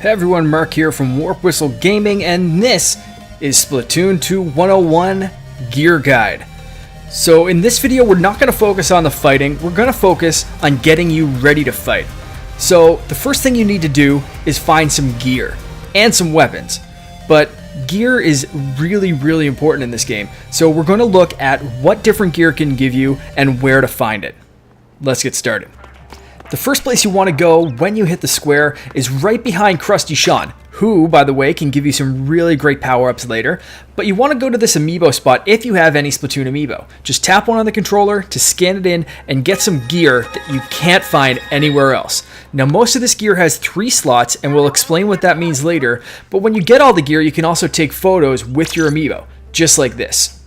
Hey everyone, Mark here from Warp Whistle Gaming, and this is Splatoon 2 101 Gear Guide. So in this video, we're not going to focus on the fighting, we're going to focus on getting you ready to fight. So the first thing you need to do is find some gear and some weapons. But gear is really important in this game, so we're going to look at what different gear can give you and where to find it. Let's get started. The first place you want to go when you hit the square is right behind Krusty Sean, who, by the way, can give you some really great power-ups later. But you want to go to this amiibo spot if you have any Splatoon amiibo. Just tap one on the controller to scan it in and get some gear that you can't find anywhere else. Now, most of this gear has 3 slots, and we'll explain what that means later. But when you get all the gear, you can also take photos with your amiibo, just like this.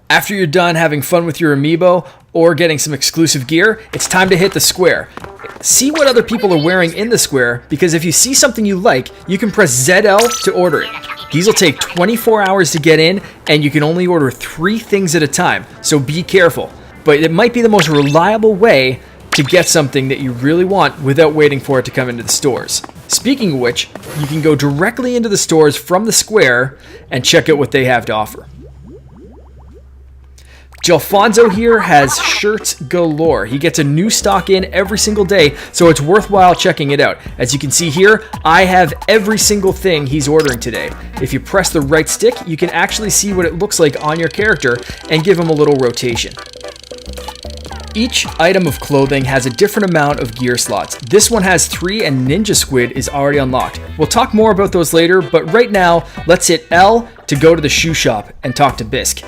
After you're done having fun with your amiibo or getting some exclusive gear, it's time to hit the square. See what other people are wearing in the square, because if you see something you like, you can press ZL to order it. These will take 24 hours to get in, and you can only order 3 things at a time, so be careful. But it might be the most reliable way to get something that you really want without waiting for it to come into the stores. Speaking of which, you can go directly into the stores from the square and check out what they have to offer. Gelfonso here has shirts galore. He gets a new stock in every single day, so it's worthwhile checking it out. As you can see here, I have every single thing he's ordering today. If you press the right stick, you can actually see what it looks like on your character and give him a little rotation. Each item of clothing has a different amount of gear slots. This one has 3 and Ninja Squid is already unlocked. We'll talk more about those later, but right now, let's hit L to go to the shoe shop and talk to Bisque.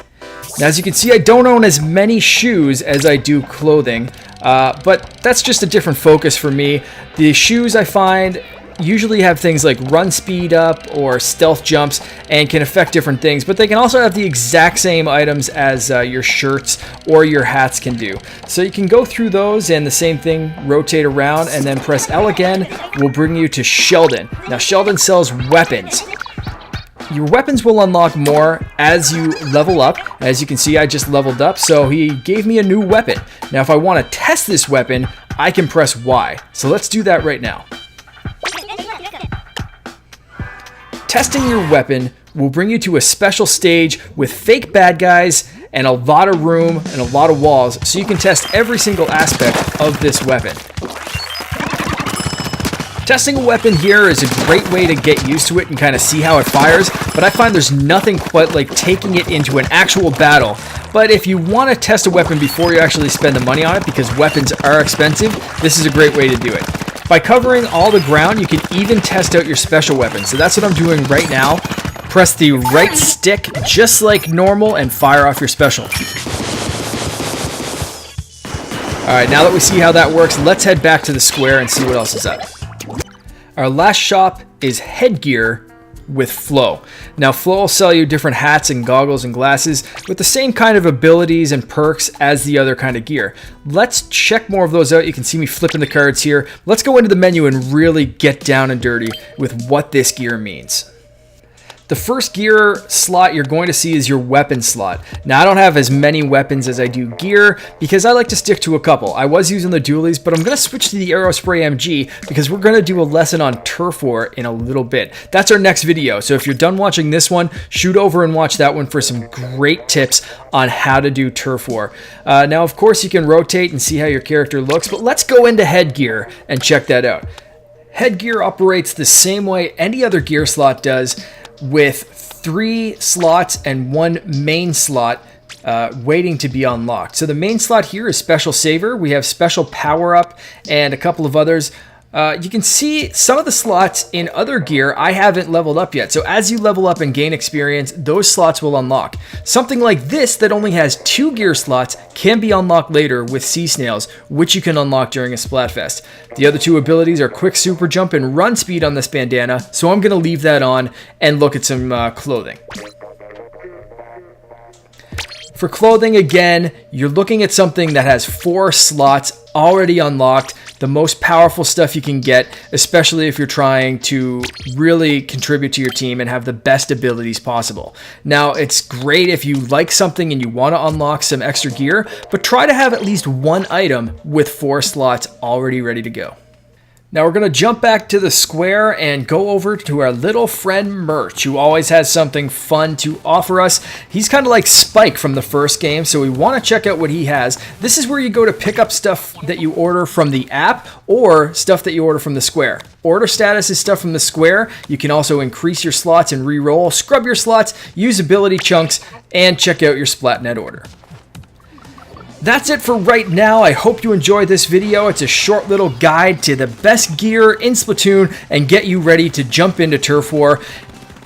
Now, as you can see, I don't own as many shoes as I do clothing, but that's just a different focus for me. The shoes I find usually have things like run speed up or stealth jumps and can affect different things, but they can also have the exact same items as your shirts or your hats can do. So you can go through those, and the same thing, rotate around and then press L again will bring you to Sheldon. Now, Sheldon sells weapons. Your weapons will unlock more as you level up. As you can see, I just leveled up, so he gave me a new weapon. Now, if I want to test this weapon, I can press Y. So let's do that right now. Testing your weapon will bring you to a special stage with fake bad guys and a lot of room and a lot of walls, so you can test every single aspect of this weapon. Testing a weapon here is a great way to get used to it and kind of see how it fires, but I find there's nothing quite like taking it into an actual battle. But if you want to test a weapon before you actually spend the money on it, because weapons are expensive, this is a great way to do it. By covering all the ground, you can even test out your special weapons. So that's what I'm doing right now. Press the right stick just like normal and fire off your special. Alright, now that we see how that works, let's head back to the square and see what else is up. Our last shop is Headgear with Flo. Now, Flo will sell you different hats and goggles and glasses with the same kind of abilities and perks as the other kind of gear. Let's check more of those out. You can see me flipping the cards here. Let's go into the menu and really get down and dirty with what this gear means. The first gear slot you're going to see is your weapon slot. Now, I don't have as many weapons as I do gear because I like to stick to a couple. I was using the dualies, but I'm going to switch to the Aerospray MG because we're going to do a lesson on Turf War in a little bit. That's our next video, so if you're done watching this one, shoot over and watch that one for some great tips on how to do Turf War. Now, of course, you can rotate and see how your character looks, but let's go into Headgear and check that out. Headgear operates the same way any other gear slot does, with 3 slots and 1 main slot waiting to be unlocked. So the main slot here is Special Saver. We have Special Power Up and a couple of others. You can see some of the slots in other gear I haven't leveled up yet. So as you level up and gain experience, those slots will unlock. Something like this that only has 2 gear slots can be unlocked later with Sea Snails, which you can unlock during a Splatfest. The other 2 abilities are Quick Super Jump and Run Speed on this bandana, so I'm going to leave that on and look at some clothing. For clothing, again, you're looking at something that has 4 slots already unlocked, the most powerful stuff you can get, especially if you're trying to really contribute to your team and have the best abilities possible. Now, it's great if you like something and you want to unlock some extra gear, but try to have at least 1 item with 4 slots already ready to go. Now we're going to jump back to the square and go over to our little friend Merch, who always has something fun to offer us. He's kind of like Spike from the first game, so we want to check out what he has. This is where you go to pick up stuff that you order from the app or stuff that you order from the square. Order status is stuff from the square. You can also increase your slots and re-roll, scrub your slots, use ability chunks, and check out your Splatnet order. That's it for right now. I hope you enjoyed this video. It's a short little guide to the best gear in Splatoon and get you ready to jump into Turf War.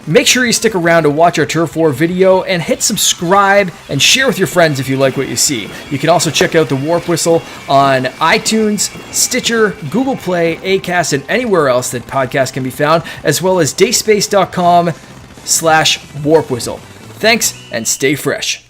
Make sure you stick around to watch our Turf War video and hit subscribe and share with your friends if you like what you see. You can also check out the Warp Whistle on iTunes, Stitcher, Google Play, Acast, and anywhere else that podcasts can be found, as well as dayspace.com/warpwhistle. Thanks and stay fresh.